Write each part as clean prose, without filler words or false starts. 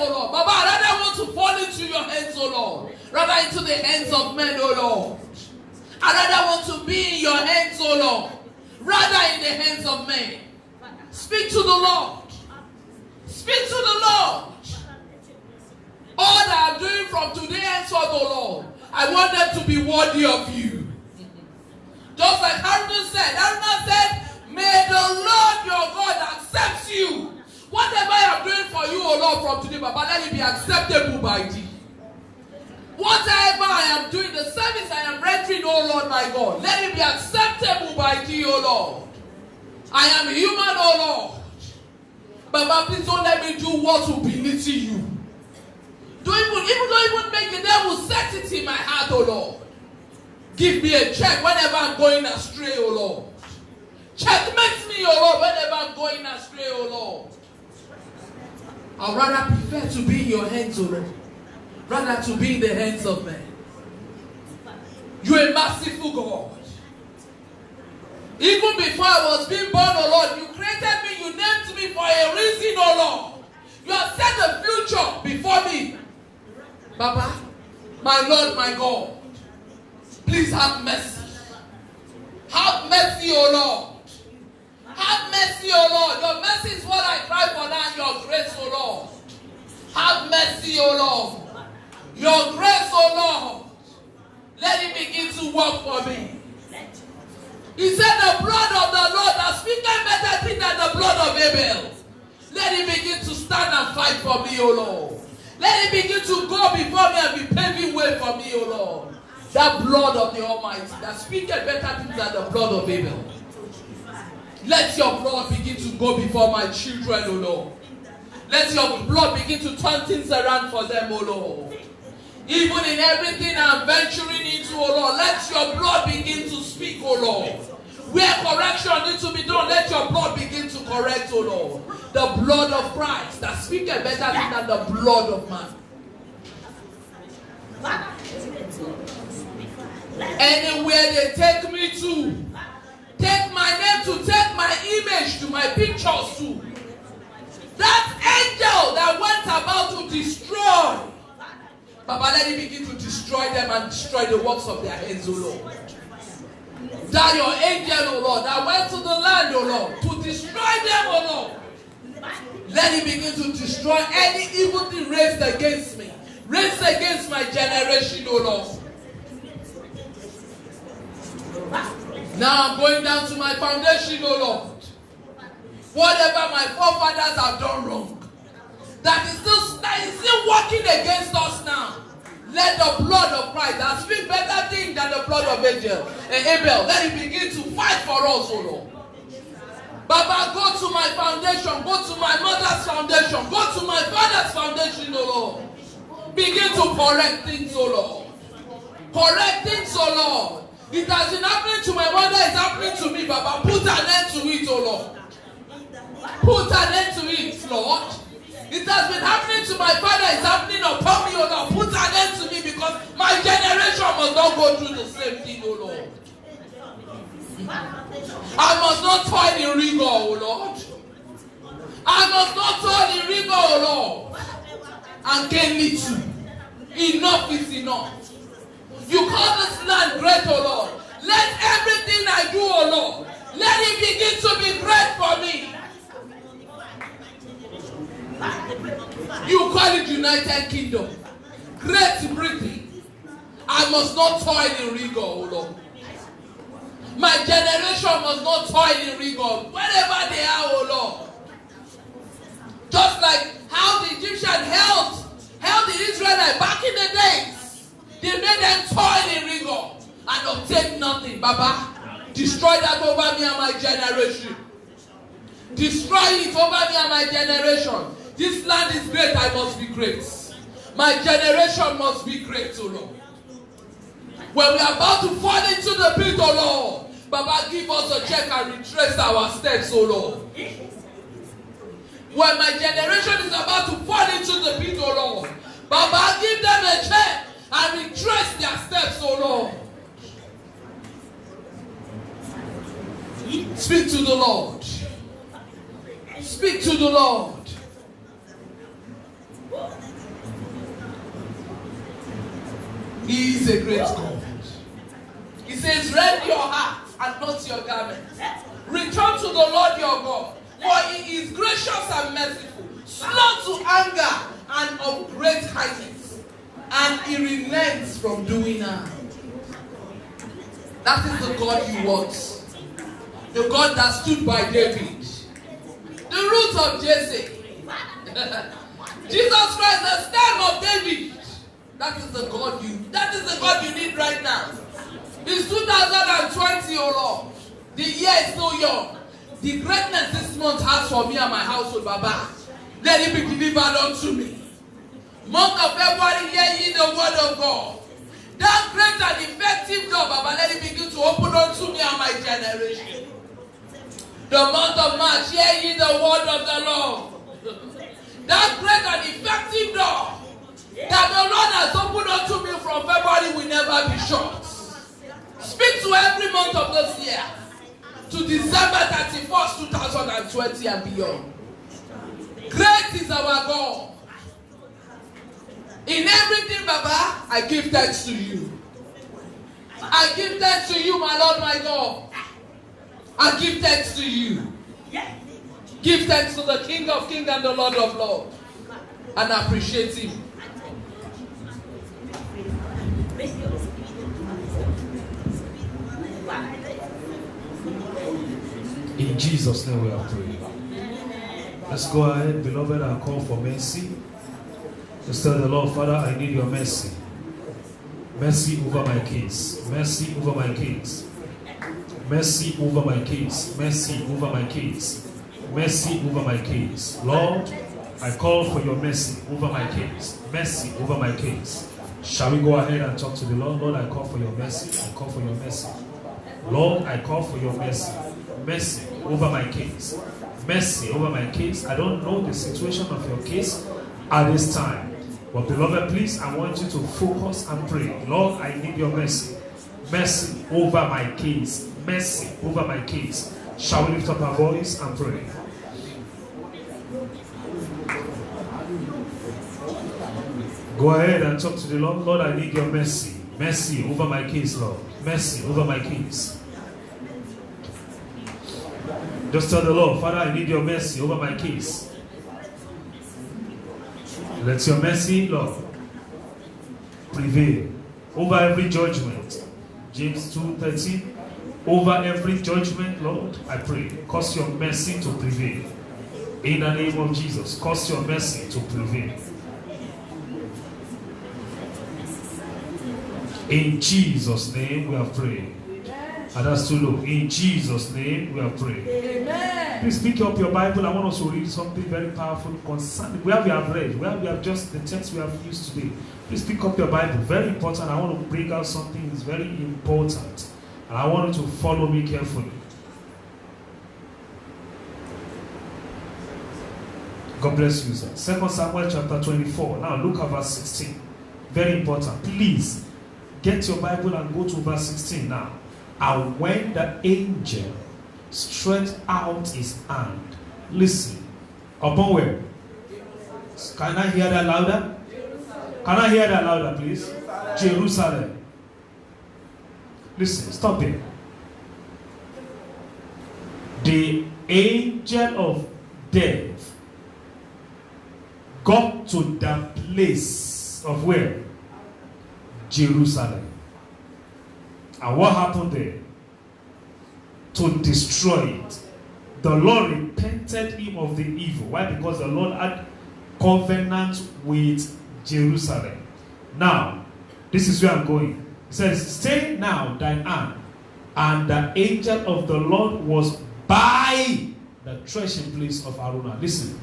O Lord. Baba, I rather want to fall into your hands, O Lord, rather into the hands of men, O Lord. I rather want to be in your hands, O Lord, rather in the hands of men. Speak to the Lord. Speak to the Lord. All that I'm doing from today henceforth, O Lord, I want them to be worthy of you. Just like Haruna said, may the Lord your God accept you. Whatever I am doing for you, O Lord, from today, Baba, let it be acceptable by thee. Whatever I am doing, the service I am rendering, O Lord, my God, let it be acceptable by thee, O Lord. I am human, O Lord. Baba, please don't let me do what will belittle you. Don't even make the devil set it in my heart, O Lord. Give me a check whenever I'm going astray, O Lord. Checkmate me, O Lord, whenever I'm going astray, O Lord. I'd rather prefer to be in your hands, O Lord, rather to be in the hands of men. You're a merciful God. Even before I was being born, O Lord, you created me, you named me for a reason, O Lord. You have set the future before me. Baba, my Lord, my God, please have mercy. Have mercy, O Lord. Have mercy, O Lord. Your mercy is what I cry for now, and your grace, O Lord. Have mercy, O Lord. Your grace, O Lord. Let it begin to work for me. He said the blood of the Lord that speaketh better things than the blood of Abel. Let it begin to stand and fight for me, O Lord. Let it begin to go before me and be paving way for me, O Lord. That blood of the Almighty that speaketh better things than the blood of Abel. Let your blood begin to go before my children, O Lord. Let your blood begin to turn things around for them, O Lord. Even in everything I'm venturing into, O Lord, let your blood begin to speak, O Lord. Where correction needs to be done, let your blood begin to correct, O Lord. The blood of Christ that speaketh better than the blood of man. Anywhere they take me to, take my name to, take my image to, my pictures to. That angel that went about to destroy, Baba, let it begin to destroy them and destroy the works of their hands, O Lord. That your angel, O Lord, that went to the land, O Lord, to destroy them, O Lord. Let it begin to destroy any evil thing raised against me, raised against my generation, O Lord. Now I'm going down to my foundation, O Lord. Whatever my forefathers have done wrong, that is still working against us now. Let the blood of Christ that speaks better things than the blood of Abel, let it begin to fight for us, O Lord. Baba, go to my foundation, go to my mother's foundation, go to my father's foundation, O Lord. Begin to correct things, O Lord. Correct things, O Lord. It has been happening to my mother, it's happening to me, Baba. Put an end to it, O Lord. Put an end to it, Lord. It has been happening to my father, it's happening upon me, O Lord. Put an end to me because my generation must not go through the same thing, O Lord. I must not toil in rigor, O Lord. I must not toil in rigor, O Lord. And gain little. Enough is enough. You call this land great, O Lord. Let everything I do, O Lord, let it begin to be great for me. You call it United Kingdom, Great Britain. I must not toil in rigor, O Lord. My generation must not toil in rigor, wherever they are, O Lord. Just like how the Egyptians held the Israelites back in the days. They made them toil in rigor and obtain nothing. Baba, destroy that over me and my generation. Destroy it over me and my generation. This land is great, I must be great. My generation must be great, O Lord. When we are about to fall into the pit, O Lord, Baba, give us a check and retrace our steps, O Lord. When my generation is about to fall into the pit, O Lord, Baba, give them a check and retrace their steps, O Lord. Speak to the Lord. Speak to the Lord. He is a great God. He says, rend your heart and not your garments. Return to the Lord your God, for he is gracious and merciful, slow to anger and of great kindness, and he relents from doing harm. That is the God you want. The God that stood by David. The root of Jesse. Jesus Christ, the stem of David. That is the God you need right now. It's 2020, oh Lord. The year is so young. The greatness this month has for me and my household, Baba, let it be delivered unto me. Month of February, hear ye the word of God. That great and effective door, Baba, let it begin to open unto me and my generation. The month of March, hear ye the word of the Lord. That great and effective door that the Lord has opened unto me from February will never be shut. Speak to every month of this year, to December 31st, 2020 and beyond. Great is our God. In everything, Baba, I give thanks to you. I give thanks to you, my Lord, my God. I give thanks to you. Give thanks to the King of Kings and the Lord of Lords. And appreciate him. In Jesus' name we are praying. Let's go ahead, beloved, and call for mercy. Let's tell the Lord, Father, I need your mercy. Mercy over my case. Mercy over my case. Mercy over my case. Mercy over my case. Mercy over my case. Lord, I call for your mercy over my case. Mercy over my case. Shall we go ahead and talk to the Lord? Lord, I call for your mercy. I call for your mercy. Lord, I call for your mercy. Mercy over my case. Mercy over my case. I don't know the situation of your case at this time. But beloved, please, I want you to focus and pray. Lord, I need your mercy. Mercy over my case. Mercy over my case. Shall we lift up our voice and pray? Go ahead and talk to the Lord. Lord, I need your mercy. Mercy over my case, Lord. Mercy over my case. Just tell the Lord, Father, I need your mercy over my case. Let your mercy, Lord, prevail over every judgment. James 2:13. Over every judgment, Lord, I pray, cause your mercy to prevail. In the name of Jesus, cause your mercy to prevail. In Jesus' name we have prayed. And that's too low. In Jesus' name we have prayed. Amen. Please pick up your Bible. I want us to read something very powerful concerning where we have read, where we have just the text we have used today. Please pick up your Bible. Very important. I want to bring out something that's very important. And I want you to follow me carefully. God bless you, sir. 2 Samuel chapter 24. Now look at verse 16. Very important. Please get your Bible and go to verse 16 now. And when the angel stretched out his hand, listen, upon where? Can I hear that louder? Can I hear that louder, please? Jerusalem. Listen, stop there. The angel of death got to the place of where? Jerusalem. And what happened there? To destroy it. The Lord repented him of the evil. Why? Because the Lord had covenant with Jerusalem. Now, this is where I'm going. It says, stay now thine hand. And the angel of the Lord was by the threshing place of Araunah. Listen,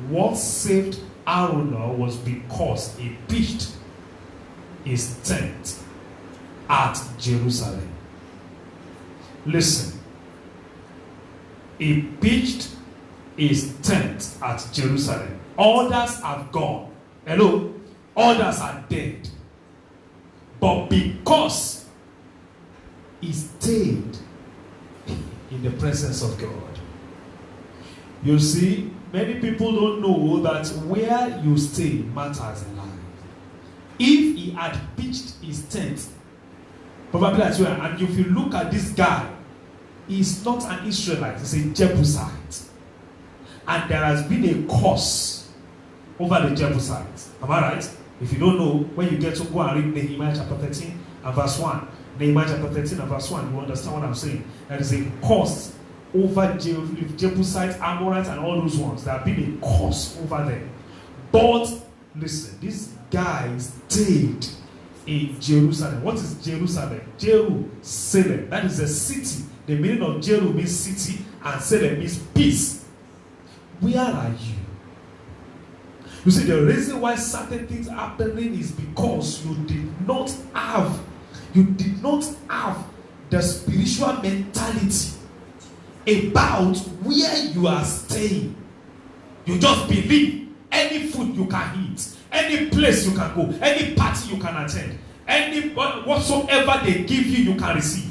what saved Araunah was because he pitched his tent at Jerusalem. Listen, he pitched his tent at Jerusalem. Others have gone. Hello? Others are dead. But because he stayed in the presence of God. You see, many people don't know that where you stay matters in life. If he had pitched his tent, probably as well, and if you look at this guy, he's not an Israelite, he's a Jebusite. And there has been a curse over the Jebusites. Am I right? If you don't know, when you get to go and read Nehemiah chapter 13 and verse 1, Nehemiah chapter 13 and verse 1, you understand what I'm saying. There is a curse over Jebusites, Amorites, and all those ones. There have been a curse over them. But, listen, this guy stayed in Jerusalem. What is Jerusalem? Jerusalem. That is a city. The meaning of Jeru means city and Salem means peace. Where are you? You see, the reason why certain things are happening is because you did not have the spiritual mentality about where you are staying. You just believe any food you can eat, any place you can go, any party you can attend, any whatsoever they give you, you can receive.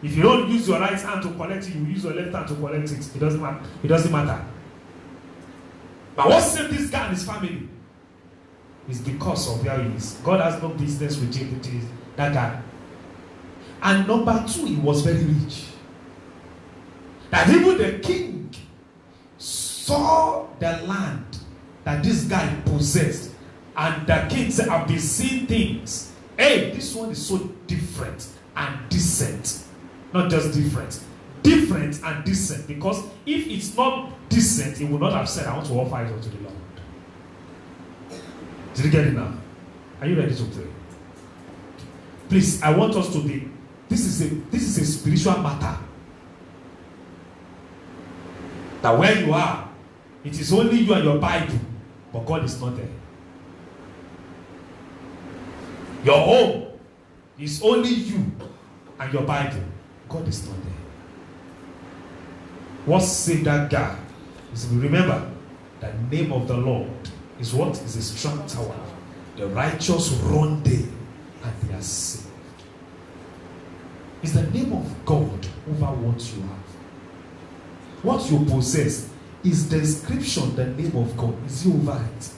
If you don't use your right hand to collect it, you use your left hand to collect it. It doesn't matter. It doesn't matter. But what saved this guy and his family is because of where he is. God has no business with that guy. And number two, he was very rich. That even the king saw the land that this guy possessed. And the king said, I've been seeing things. Hey, this one is so different and decent. Not just different. Different and decent. Because if it's not decent, he would not have said, I want to offer it unto the Lord. Did you get it now? Are you ready to pray? Please, I want us to be. This is a spiritual matter. That where you are, it is only you and your Bible, but God is not there. Your home is only you and your Bible. God is not there. What saved that guy is, remember, the name of the Lord is what? Is a strong tower. The righteous run there and they are saved. It's the name of God over what you have. What you possess is the description, the name of God. Is he over it?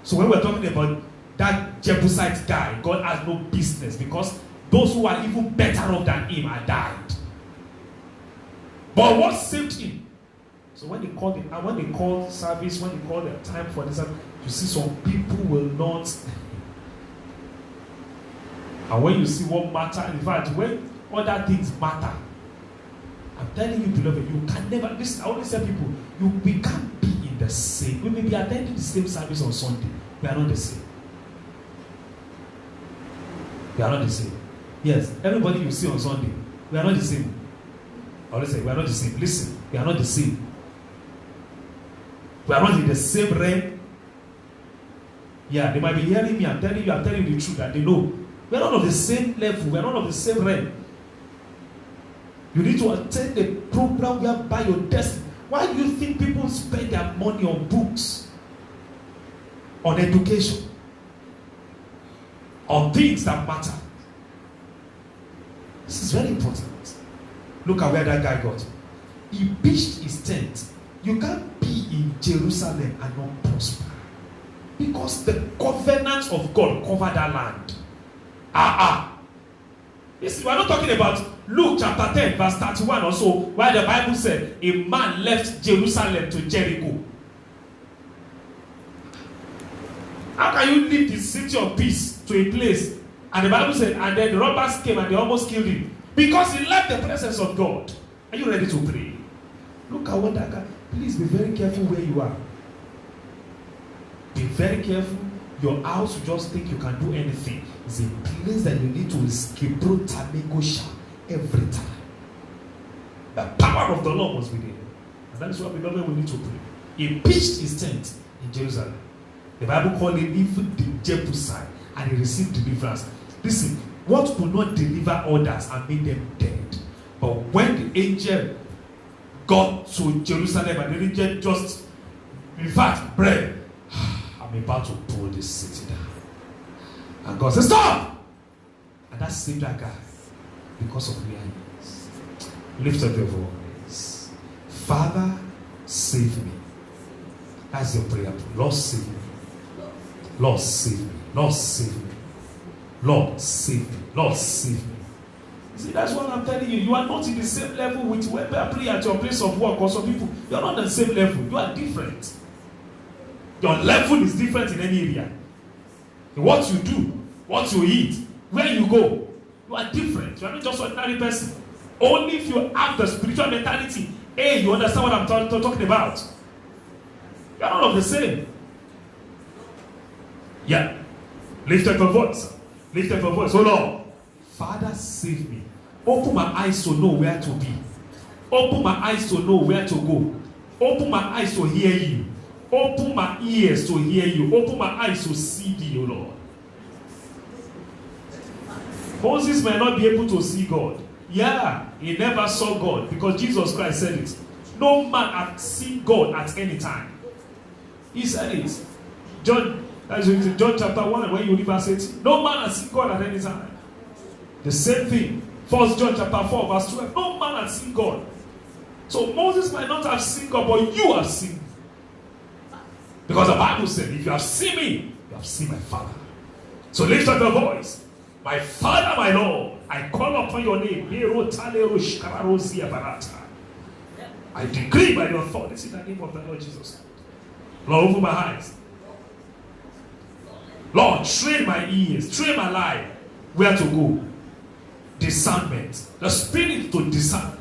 So when we're talking about that Jebusite guy, God has no business, because those who are even better off than him are died. But what saved him? So when they call it, and when they call service, when they call the time for this, you see some people will not. And when you see what matters, in fact, when other things matter, I'm telling you, beloved, you can never. Listen, I always tell people, we can't be in the same. We may be attending the same service on Sunday. We are not the same. We are not the same. Yes, everybody you see on Sunday, we are not the same. I always say, we are not the same. Listen, we are not the same. We are not in the same realm. Yeah, they might be hearing me. I'm telling you the truth, that they know. We are not of the same level. We are not of the same realm. You need to attend the program whereby your destiny. Why do you think people spend their money on books, on education, on things that matter? This is very important. Look at where that guy got. He pitched his tent. You can't be in Jerusalem and not prosper, because the covenant of God covered that land. Listen, we're not talking about Luke chapter 10 verse 31 or so, where the Bible said a man left Jerusalem to Jericho. How can you leave the city of peace to a place, and the Bible said, and then the robbers came and they almost killed him? Because he left the presence of God. Are you ready to pray? Look at what that guy. Please be very careful where you are. Be very careful. Your house, you just think you can do anything. It's a place that you need to escape every time. The power of the Lord was within. And that is why, beloved, we need to pray. He pitched his tent in Jerusalem. The Bible called him even the Jebusite, and he received deliverance. Listen, what could not deliver others and make them dead? But when the angel got to Jerusalem, and the angel just, in fact, prayed, I'm about to pull this city down. And God said, stop! And that saved that guy because of where he is. Lift up your voice. Father, save me. That's your prayer. Lord, save me. Lord, save me. Lord, save me. Lord, save me. Lord, save me. See, that's what I'm telling you. You are not in the same level with whoever I pray at your place of work or some people. You are not on the same level. You are different. Your level is different in any area. What you do, what you eat, where you go, you are different. You are not just an ordinary person. Only if you have the spiritual mentality, you understand what I'm talking about. You are not of the same. Yeah. Lift up your voice. Lift up your voice. Oh Lord, Father, save me. Open my eyes to know where to be. Open my eyes to know where to go. Open my eyes to hear you. Open my ears to hear you. Open my eyes to see thee, O Lord. Moses may not be able to see God. Yeah, he never saw God because Jesus Christ said it. No man had seen God at any time. He said it. John chapter 1, when you read verse 18. No man has seen God at any time. The same thing. 1 John chapter 4, verse 12. No man has seen God. So Moses might not have seen God, but you have seen. Because the Bible said, if you have seen me, you have seen my Father. So lift up your voice. My Father, my Lord, I call upon your name. I decree by your authority in the name of the Lord Jesus. Lord, open my eyes. Lord, train my ears, train my life where to go. Discernment, the spirit to discern,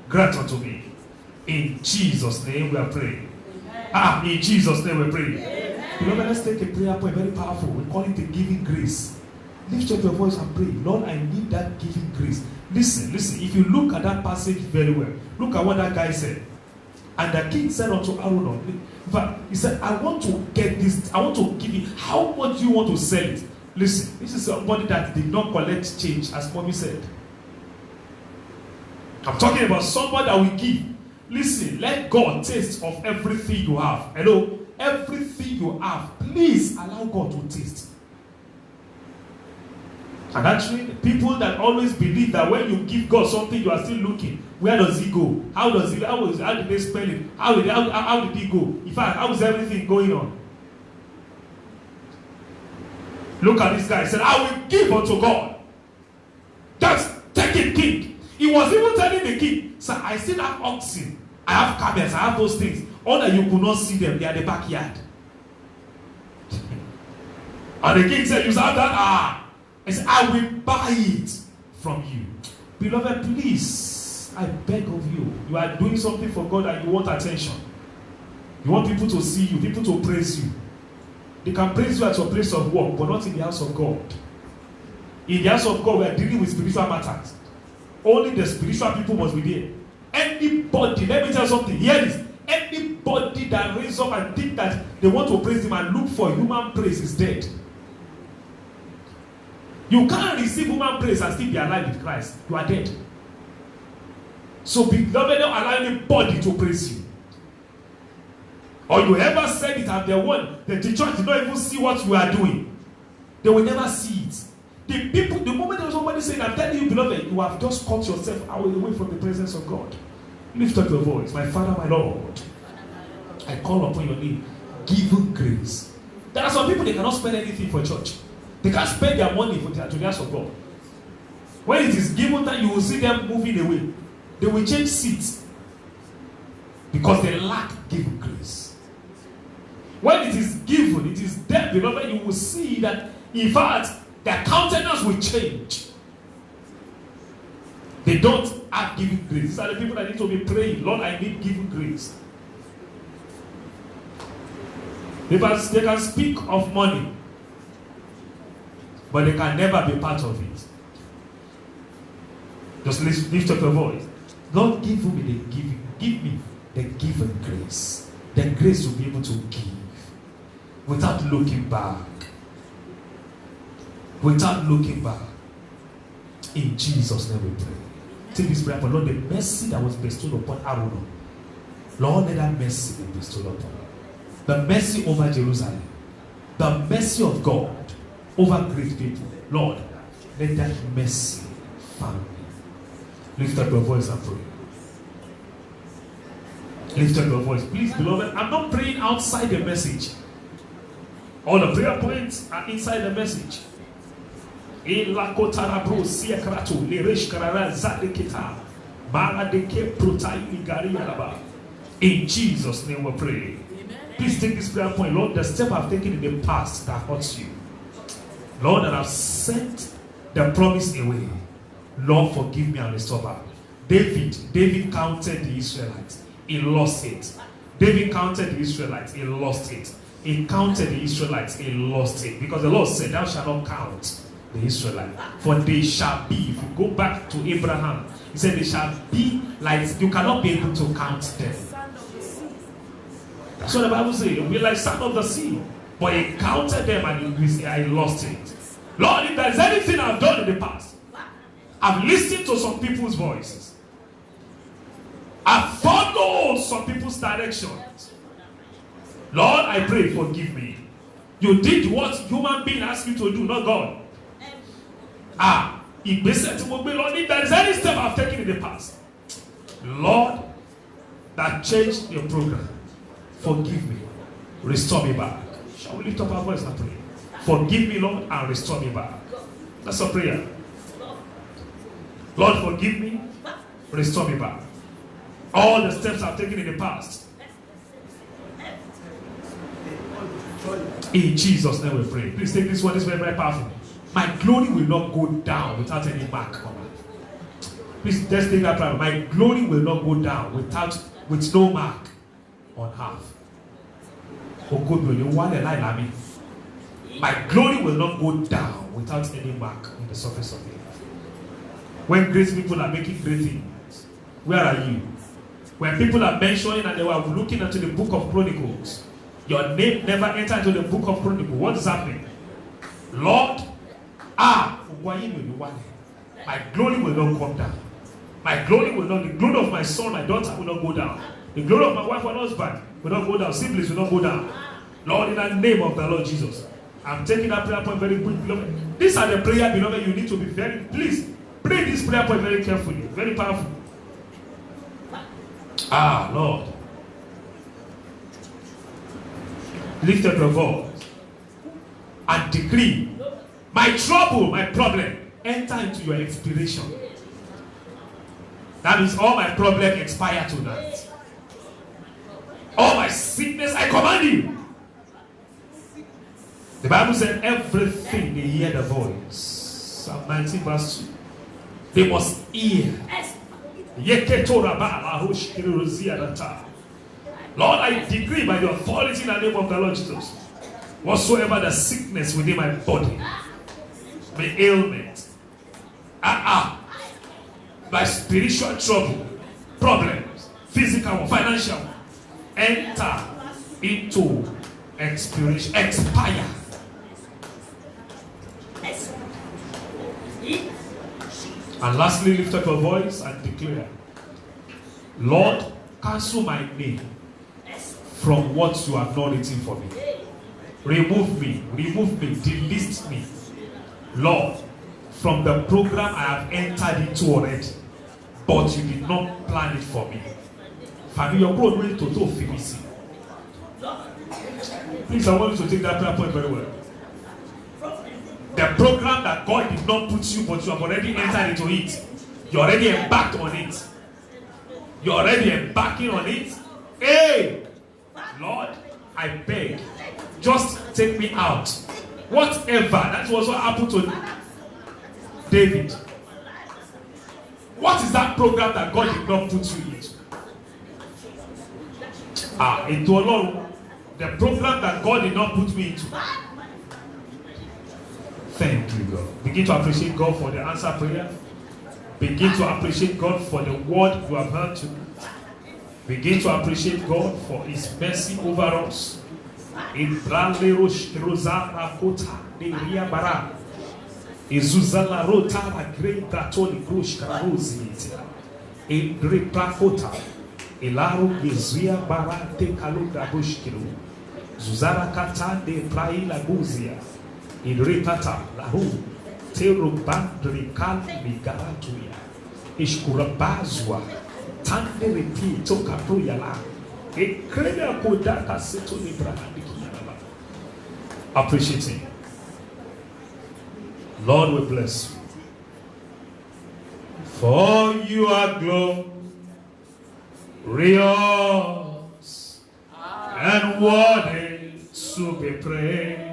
grant unto me. In Jesus' name we are praying. In Jesus' name we pray. Beloved, let's take a prayer point, very powerful. We call it the giving grace. Lift up your voice and pray. Lord, I need that giving grace. Listen. If you look at that passage very well, look at what that guy said. And the king said unto Aaron, in fact, he said, I want to get this, I want to give you, how much do you want to sell it? Listen, this is somebody that did not collect change, as Mommy said. I'm talking about somebody that will give. Listen, let God taste of everything you have. Hello? Everything you have, please allow God to taste. And actually, people that always believe that when you give God something, you are still looking. Where does he go? How did they spell it? How did he go? In fact, how is everything going on? Look at this guy. He said, I will give unto God. Just take it, king. He was even telling the king, sir, I still have oxen. I have camels. I have those things. All that you could not see them, they are in the backyard. And the king said, you have that? He said, I will buy it from you. Beloved, please, I beg of you. You are doing something for God and you want attention. You want people to see you, people to praise you. They can praise you at your place of work, but not in the house of God. In the house of God, we are dealing with spiritual matters. Only the spiritual people must be there. Anybody, let me tell you something, hear this. Anybody that raises up and think that they want to praise him and look for human praise is dead. You can't receive human praise and still be alive with Christ. You are dead. So beloved, don't allow anybody to praise you. Or you ever said it and the church did not even see what you are doing. They will never see it. The moment there was somebody saying, I'm telling you, beloved, you have just cut yourself away from the presence of God. Lift up your voice. My Father, my Lord, I call upon your name. Give grace. There are some people, they cannot spend anything for church. They can't spend their money to the house of God. When it is given time, you will see them moving away. They will change seats because they lack giving grace. When it is given, it is there, beloved, you will see that, in fact, their countenance will change. They don't have giving grace. These are the people that need to be praying. Lord, I need giving grace. They can speak of money, but they can never be part of it. Just lift up your voice. Lord, give me the given grace. The grace to be able to give without looking back. Without looking back. In Jesus' name we pray. Take this prayer for Lord, the mercy that was bestowed upon Aaron. Lord, let that mercy be bestowed upon us. The mercy over Jerusalem. The mercy of God over great people. Lord, let that mercy find me. Lift up your voice and pray. Lift up your voice. Please, beloved, I'm not praying outside the message. All the prayer points are inside the message. In Jesus' name we pray. Please take this prayer point. Lord, the step I've taken in the past that hurts you, Lord, that I've sent the promise away, Lord, forgive me and restore back. David counted the Israelites. He lost it. David counted the Israelites. He lost it. He counted the Israelites. He lost it. Because the Lord said, thou shalt not count the Israelites. For they shall be, if you go back to Abraham, he said they shall be like, you cannot be able to count them. That's what the Bible says. It will be like sand of the sea. But he counted them and he lost it. Lord, if there's anything I've done in the past, I've listened to some people's voices. I've followed some people's directions. Lord, I pray, forgive me. You did what human being asked you to do, not God. If they said to me, Lord, if there is any step I've taken in the past, Lord, that changed your program, forgive me. Restore me back. Shall we lift up our voice and pray? Forgive me, Lord, and restore me back. That's a prayer. Lord, forgive me, restore me back. All the steps I've taken in the past. In Jesus' name we pray. Please take this one. This is very, very powerful. My glory will not go down without any mark on it. Please just take that prayer. My glory will not go down with no mark on half. My glory will not go down without any mark on the surface of the earth. When great people are making great things, where are you? When people are mentioning and they were looking into the book of Chronicles, your name never entered into the book of Chronicles. What is happening? Lord, my glory will not come down. My glory will not, the glory of my son, my daughter will not go down. The glory of my wife and husband will not go down. Siblings will not go down. Lord, in the name of the Lord Jesus, I'm taking that prayer point very quick, beloved. These are the prayer, beloved, you need to be very, please, pray this prayer point very carefully. Very powerful. Lord. Lift up your voice and decree, my trouble, my problem, enter into your expiration. That means all my problems expire tonight. All my sickness, I command you. The Bible said everything they hear the voice. Psalm 19 verse 2. They must hear. Lord, I decree by the authority in the name of the Lord Jesus, whatsoever the sickness within my body, my ailment, my spiritual trouble, problems, physical, financial, enter into expiration, expire. And lastly, lift up your voice and declare, Lord, cancel my name from what you have not written for me. Remove me, delete me, Lord, from the program I have entered into already, but you did not plan it for me. Please, I want you to take that prayer point very well. The program that God did not put you, but you have already entered into it. You already embarked on it. You're already embarking on it. Hey, Lord, I beg, just take me out. Whatever. That was what happened to David. What is that program that God did not put you into? Into alone. The program that God did not put me into. Thank you, God. Begin to appreciate God for the answer prayer. Begin to appreciate God for the word you have heard tonight. Begin to appreciate God for His mercy over us. In Bralerosh Rosara Kota de Ria Bara. Izuzala Rota la Grey Gatoli Grush Karabuzi. In Dripakota. Ilaru Gizia Barate Kaluga Bushkiru. Zuzara Kata de Praila Guzia. In Ripata Lahu. Terubandri Kalmi Garatuya. Ishkurabazwa. Tande repeat Kapuyala. A credit Kodaka Seto Librahandi. Appreciate him. Lord, we bless you. For you are glorious and worthy to be praised.